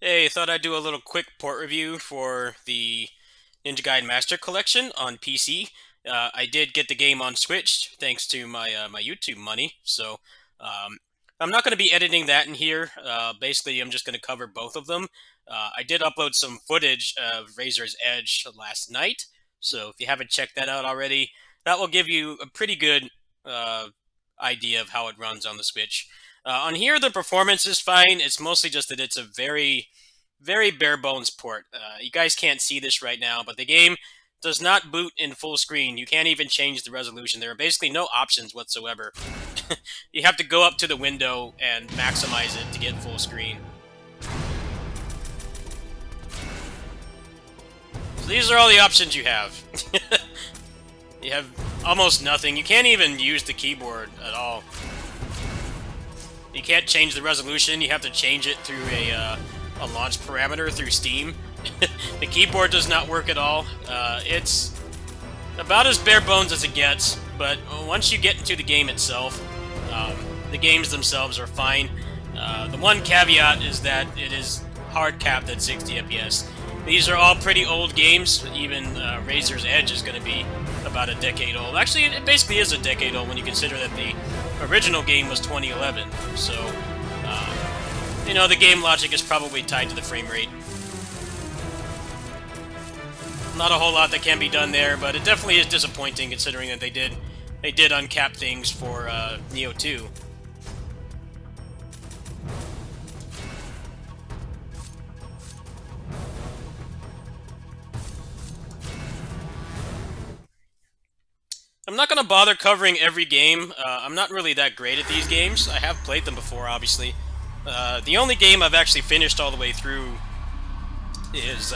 Hey, thought I'd do a little quick port review for the Ninja Gaiden Master Collection on PC. I did get the game on Switch thanks to my YouTube money, so um, I'm not going to be editing that in here. Basically, I'm just going to cover both of them. I did upload some footage of Razor's Edge last night, so if you haven't checked that out already, that will give you a pretty good uh, idea of how it runs on the Switch. On here, the performance is fine. It's mostly just that it's a very bare bones port. You guys can't see this right now, but the game does not boot in full screen. You can't even change the resolution. There are basically no options whatsoever. You have to go up to the window and maximize it to get full screen. So these are all the options you have. You have almost nothing. You can't even use the keyboard at all. You can't change the resolution. You have to change it through a launch parameter through Steam. The keyboard does not work at all. It's about as bare bones as it gets, but once you get into the game itself, the games themselves are fine. The one caveat is that it is hard capped at 60 FPS. These are all pretty old games. Even Razor's Edge is going to be about a decade old. Actually, it basically is a decade old when you consider that the original game was 2011. So, you know, the game logic is probably tied to the frame rate. Not a whole lot that can be done there, but it definitely is disappointing considering that they did uncap things for Neo 2. I'm not going to bother covering every game. I'm not really that great at these games. I have played them before, obviously. The only game I've actually finished all the way through is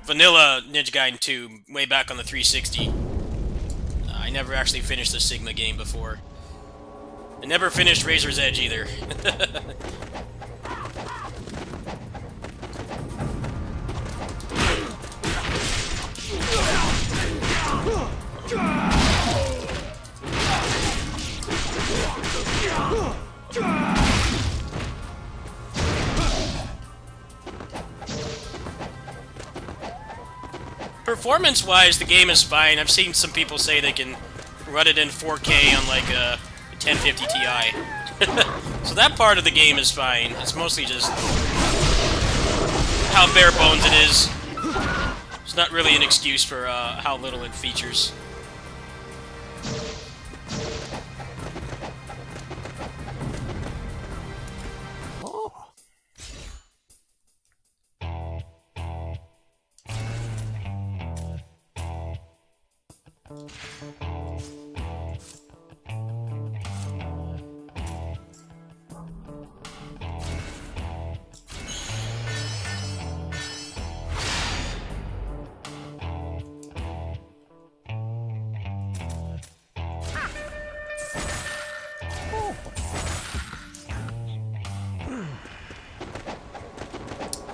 Vanilla Ninja Gaiden 2, way back on the 360. I never actually finished the Sigma game before. I never finished Razor's Edge either. Performance-wise, the game is fine. I've seen some people say they can run it in 4K on like a 1050 Ti. So that part of the game is fine. It's mostly just how bare bones it is. It's not really an excuse for how little it features.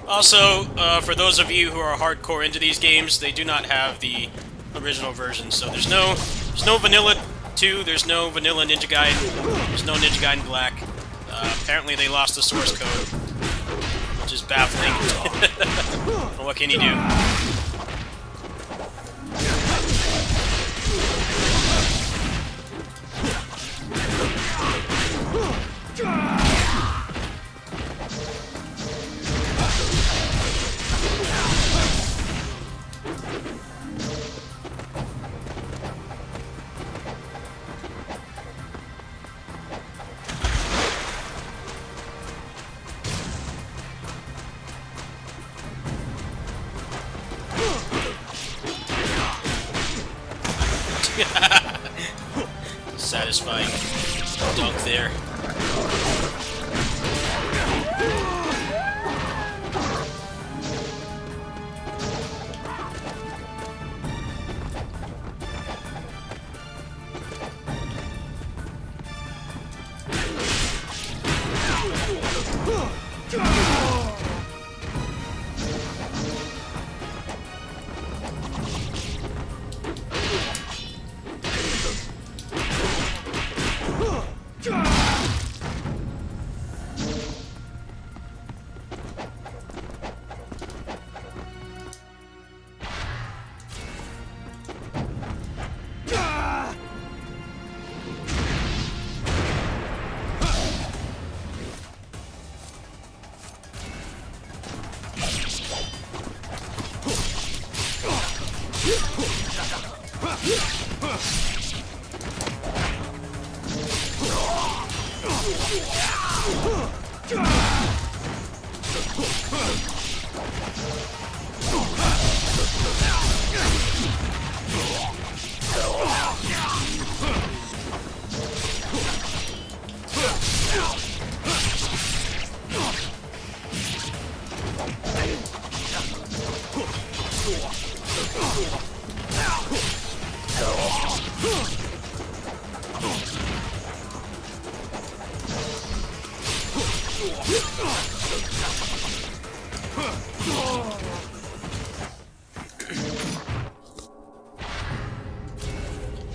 Also, for those of you who are hardcore into these games, they do not have the original version. So there's no Vanilla 2, there's no Vanilla Ninja Gaiden, there's no Ninja Gaiden Black. Apparently they lost the source code, which is baffling. Well, what can you do? Satisfying dunk there.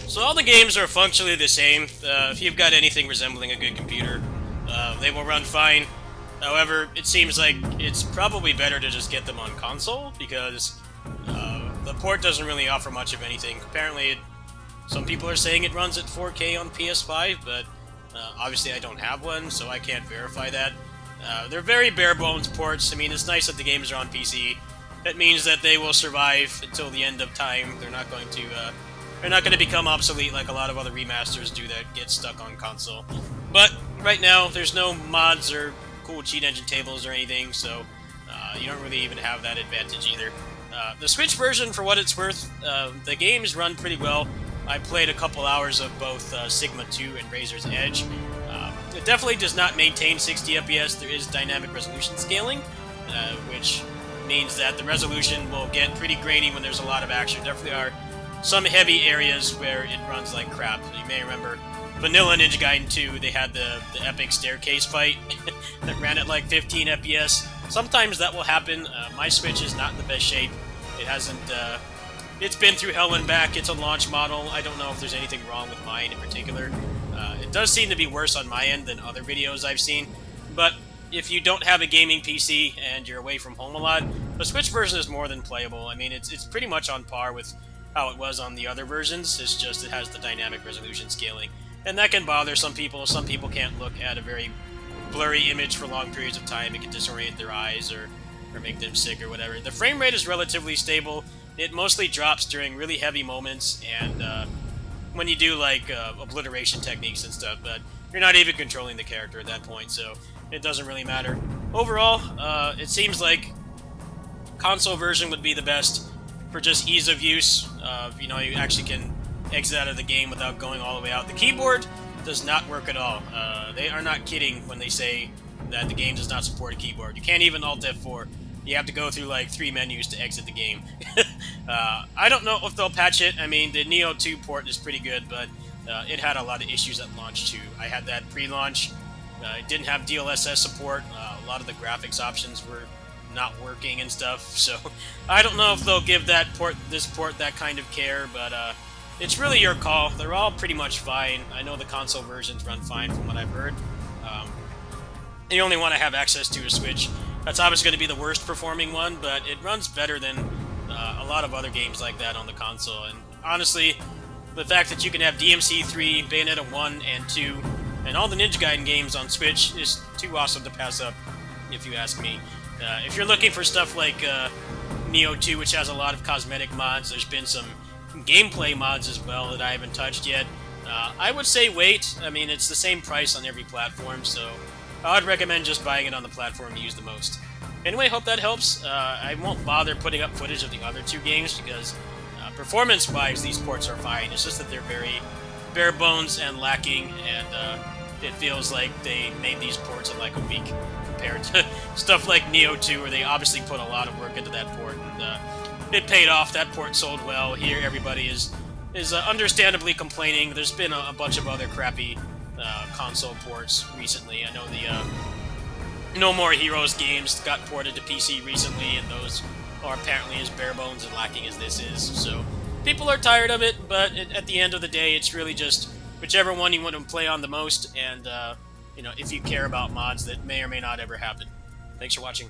So all the games are functionally the same. If you've got anything resembling a good computer, they will run fine. However, it seems like it's probably better to just get them on console, because the port doesn't really offer much of anything. Apparently, some people are saying it runs at 4K on PS5, but obviously I don't have one, so I can't verify that. They're very bare-bones ports. I mean, it's nice that the games are on PC. That means that they will survive until the end of time. They're not going to become obsolete like a lot of other remasters do that get stuck on console. But right now, there's no mods or cool cheat engine tables or anything, so you don't really even have that advantage either. The Switch version, for what it's worth, the games run pretty well. I played a couple hours of both Sigma 2 and Razor's Edge. It definitely does not maintain 60 FPS. There is dynamic resolution scaling, which means that the resolution will get pretty grainy when there's a lot of action. There definitely are some heavy areas where it runs like crap. You may remember Vanilla Ninja Gaiden 2, they had the epic staircase fight that ran at like 15 FPS. Sometimes that will happen. My Switch is not in the best shape. It hasn't... it's been through hell and back. It's a launch model. I don't know if there's anything wrong with mine in particular. It does seem to be worse on my end than other videos I've seen. But if you don't have a gaming PC and you're away from home a lot, the Switch version is more than playable. I mean, it's pretty much on par with how it was on the other versions. It's just it has the dynamic resolution scaling. And that can bother some people. Some people can't look at a very blurry image for long periods of time. It can disorient their eyes or make them sick or whatever. The frame rate is relatively stable. It mostly drops during really heavy moments and when you do like obliteration techniques and stuff, but you're not even controlling the character at that point, so it doesn't really matter. Overall, it seems like console version would be the best for just ease of use. You know, you actually can exit out of the game without going all the way out. The keyboard does not work at all. They are not kidding when they say that the game does not support a keyboard. You can't even Alt F4. You have to go through like 3 menus to exit the game. I don't know if they'll patch it. I mean, the Neo 2 port is pretty good, but it had a lot of issues at launch too. I had that pre-launch. It didn't have DLSS support. A lot of the graphics options were not working and stuff. So I don't know if they'll give this port that kind of care, but it's really your call. They're all pretty much fine. I know the console versions run fine from what I've heard. You only want to have access to a Switch. That's obviously going to be the worst performing one, but it runs better than a lot of other games like that on the console. And honestly, the fact that you can have DMC 3, Bayonetta 1 and 2, and all the Ninja Gaiden games on Switch is too awesome to pass up, if you ask me. If you're looking for stuff like Neo 2, which has a lot of cosmetic mods, there's been some gameplay mods as well that I haven't touched yet. I would say wait. I mean, it's the same price on every platform, so I'd recommend just buying it on the platform you use the most. Anyway, hope that helps. I won't bother putting up footage of the other 2 games because performance-wise, these ports are fine. It's just that they're very bare bones and lacking, and it feels like they made these ports in like a week compared to stuff like Neo 2, where they obviously put a lot of work into that port. And, it paid off. That port sold well. Here, everybody is understandably complaining. There's been a bunch of other crappy console ports recently. I know the No More Heroes games got ported to PC recently, and those are apparently as bare bones and lacking as this is. So people are tired of it, but at the end of the day, it's really just whichever one you want to play on the most, and you know, if you care about mods that may or may not ever happen. Thanks for watching.